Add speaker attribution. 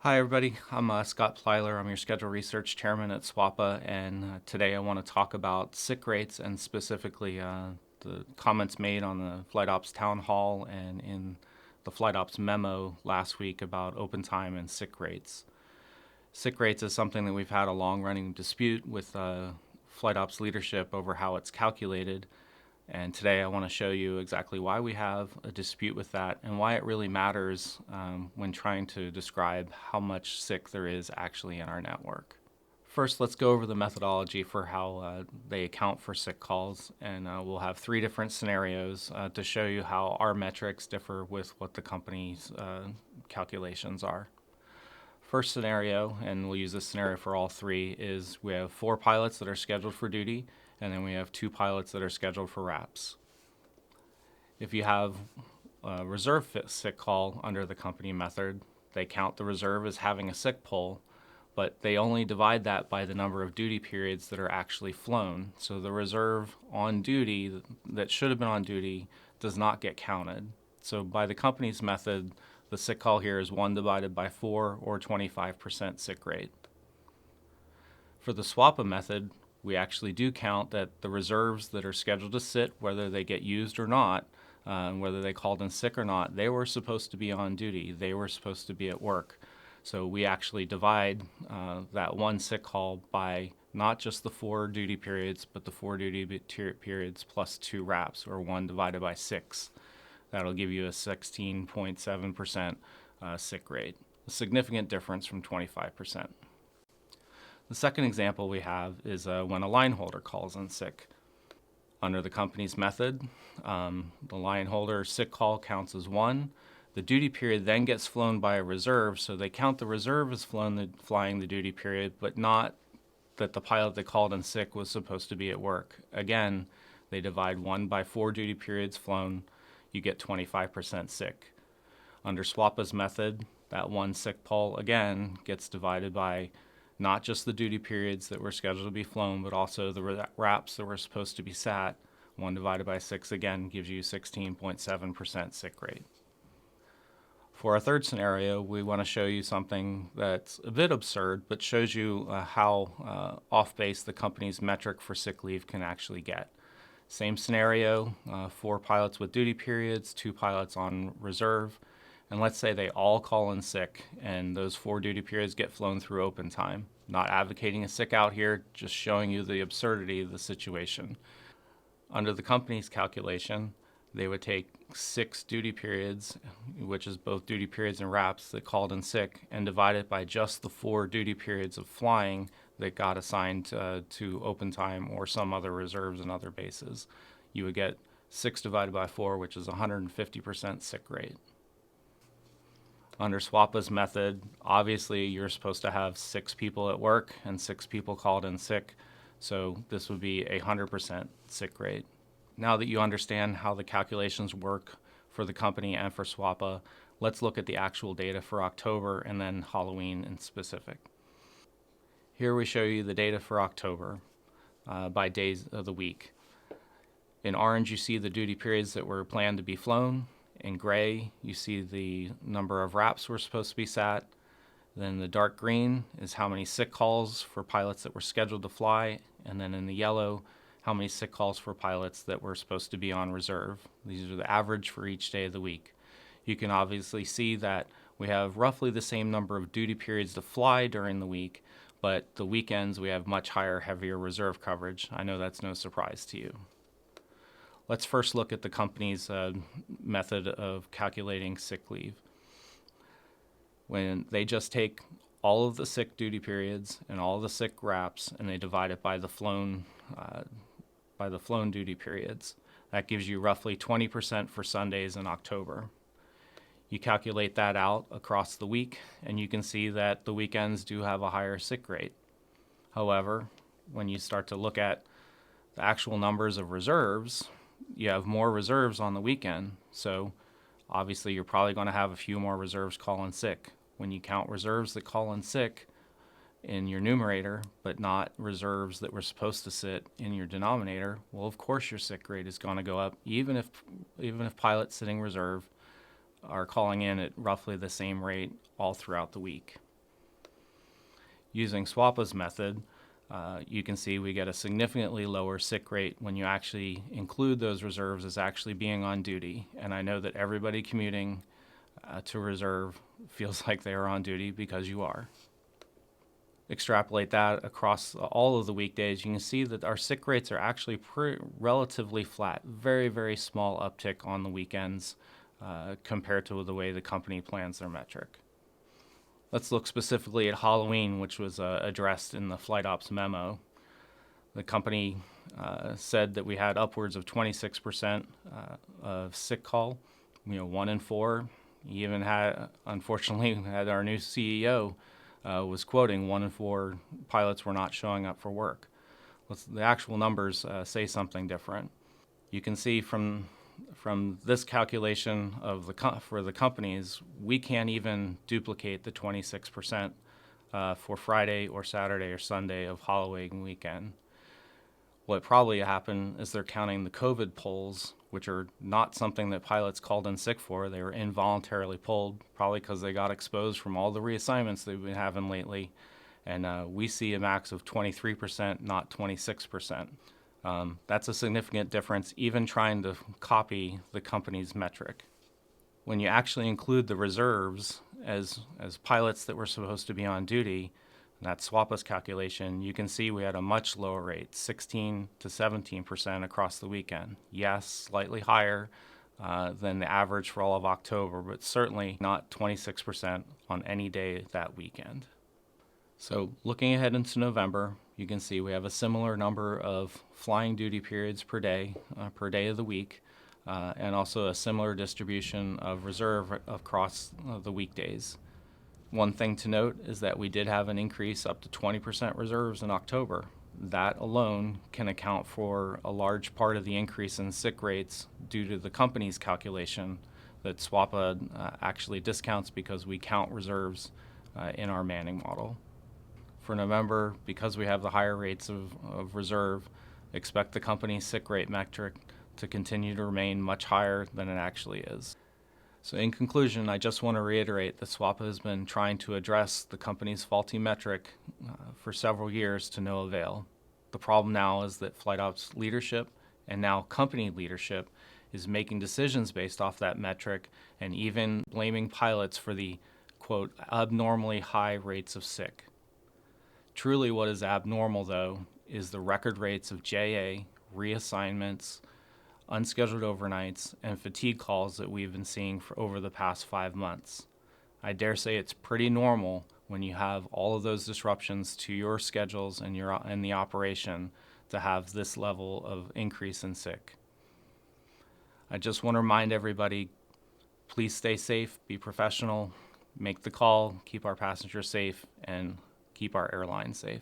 Speaker 1: Hi, everybody. I'm Scott Plyler. I'm your Schedule Research Chairman at SWA, and today I want to talk about sick rates and specifically the comments made on the Flight Ops Town Hall and in the Flight Ops memo last week about open time and sick rates. Sick rates is something that we've had a long-running dispute with Flight Ops leadership over how it's calculated. And today I want to show you exactly why we have a dispute with that and why it really matters when trying to describe how much sick there is actually in our network. First, let's go over the methodology for how they account for sick calls, and we'll have three different scenarios to show you how our metrics differ with what the company's calculations are. First scenario, and we'll use this scenario for all three, is we have 4 pilots that are scheduled for duty, and then we have 2 pilots that are scheduled for RAPs. If you have a reserve sick call under the company method, they count the reserve as having a sick pull, but they only divide that by the number of duty periods that are actually flown. So the reserve on duty that should have been on duty does not get counted. So by the company's method, the sick call here is 1 divided by 4, or 25% sick rate. For the SWA method, we actually do count that the reserves that are scheduled to sit, whether they get used or not, whether they called in sick or not, they were supposed to be on duty. They were supposed to be at work. So we actually divide that one sick call by not just the 4 duty periods, but the 4 duty periods plus 2 RAPs, or 1 divided by 6. That'll give you a 16.7% sick rate, a significant difference from 25%. The second example we have is when a line holder calls in sick. Under the company's method, the line holder sick call counts as 1. The duty period then gets flown by a reserve, so they count the reserve as flying the duty period, but not that the pilot that called in sick was supposed to be at work. Again, they divide 1 by 4 duty periods flown. You get 25% sick. Under SWA's method, that 1 sick pull again gets divided by not just the duty periods that were scheduled to be flown, but also the RAPs that were supposed to be sat. 1 divided by 6 again gives you 16.7% sick rate. For our third scenario, we want to show you something that's a bit absurd, but shows you how off base the company's metric for sick leave can actually get. Same scenario, 4 pilots with duty periods, 2 pilots on reserve, and let's say they all call in sick and those 4 duty periods get flown through open time. Not advocating a sick out here, just showing you the absurdity of the situation. Under the company's calculation, they would take 6 duty periods, which is both duty periods and RAPs that called in sick, and divide it by just the 4 duty periods of flying that got assigned to open time or some other reserves and other bases. You would get 6 divided by 4, which is 150% sick rate. Under SWA's method, obviously you're supposed to have 6 people at work and 6 people called in sick, so this would be 100% sick rate. Now that you understand how the calculations work for the company and for SWA, let's look at the actual data for October and then Halloween in specific. Here we show you the data for October by days of the week. In orange, you see the duty periods that were planned to be flown. In gray, you see the number of RAPs were supposed to be sat. Then the dark green is how many sick calls for pilots that were scheduled to fly. And then in the yellow, how many sick calls for pilots that were supposed to be on reserve. These are the average for each day of the week. You can obviously see that we have roughly the same number of duty periods to fly during the week, but the weekends we have much higher, heavier reserve coverage. I know that's no surprise to you. Let's first look at the company's method of calculating sick leave. When they just take all of the sick duty periods and all of the sick RAPs and they divide it by the flown duty periods, that gives you roughly 20% for Sundays in October. You calculate that out across the week, and you can see that the weekends do have a higher sick rate. However, when you start to look at the actual numbers of reserves, you have more reserves on the weekend, so obviously you're probably going to have a few more reserves call in sick. When you count reserves that call in sick in your numerator, but not reserves that were supposed to sit in your denominator, well, of course your sick rate is going to go up, even if pilots sitting reserve are calling in at roughly the same rate all throughout the week. Using SWAPA's method, you can see we get a significantly lower sick rate when you actually include those reserves as actually being on duty. And I know that everybody commuting to reserve feels like they are on duty because you are. Extrapolate that across all of the weekdays, you can see that our sick rates are actually relatively flat, very, very small uptick on the weekends compared to the way the company plans their metric. Let's look specifically at Halloween, which was addressed in the Flight Ops memo. The company said that we had upwards of 26% of sick call, 1 in 4. You even had, unfortunately, had our new CEO was quoting 1 in 4 pilots were not showing up for work. The actual numbers say something different. You can see from this calculation of for the companies, we can't even duplicate the 26% for Friday or Saturday or Sunday of Halloween weekend. What probably happened is they're counting the COVID polls, which are not something that pilots called in sick for. They were involuntarily pulled, probably because they got exposed from all the reassignments they've been having lately. And we see a max of 23%, not 26%. That's a significant difference, even trying to copy the company's metric. When you actually include the reserves as pilots that were supposed to be on duty, that's SWAPA's calculation, you can see we had a much lower rate, 16 to 17% across the weekend. Yes, slightly higher than the average for all of October, but certainly not 26% on any day that weekend. So looking ahead into November, you can see we have a similar number of flying duty periods per day of the week, and also a similar distribution of reserve across the weekdays. One thing to note is that we did have an increase up to 20% reserves in October. That alone can account for a large part of the increase in sick rates due to the company's calculation that SWAPA actually discounts because we count reserves in our manning model. For November, because we have the higher rates of reserve, expect the company's sick rate metric to continue to remain much higher than it actually is. So in conclusion, I just want to reiterate that SWAPA has been trying to address the company's faulty metric for several years to no avail. The problem now is that Flight Ops leadership and now company leadership is making decisions based off that metric and even blaming pilots for the, quote, abnormally high rates of sick. Truly what is abnormal, though, is the record rates of JA, reassignments, unscheduled overnights, and fatigue calls that we've been seeing for over the past 5 months. I dare say it's pretty normal when you have all of those disruptions to your schedules and the operation to have this level of increase in sick. I just want to remind everybody, please stay safe, be professional, make the call, keep our passengers safe, and keep our airline safe.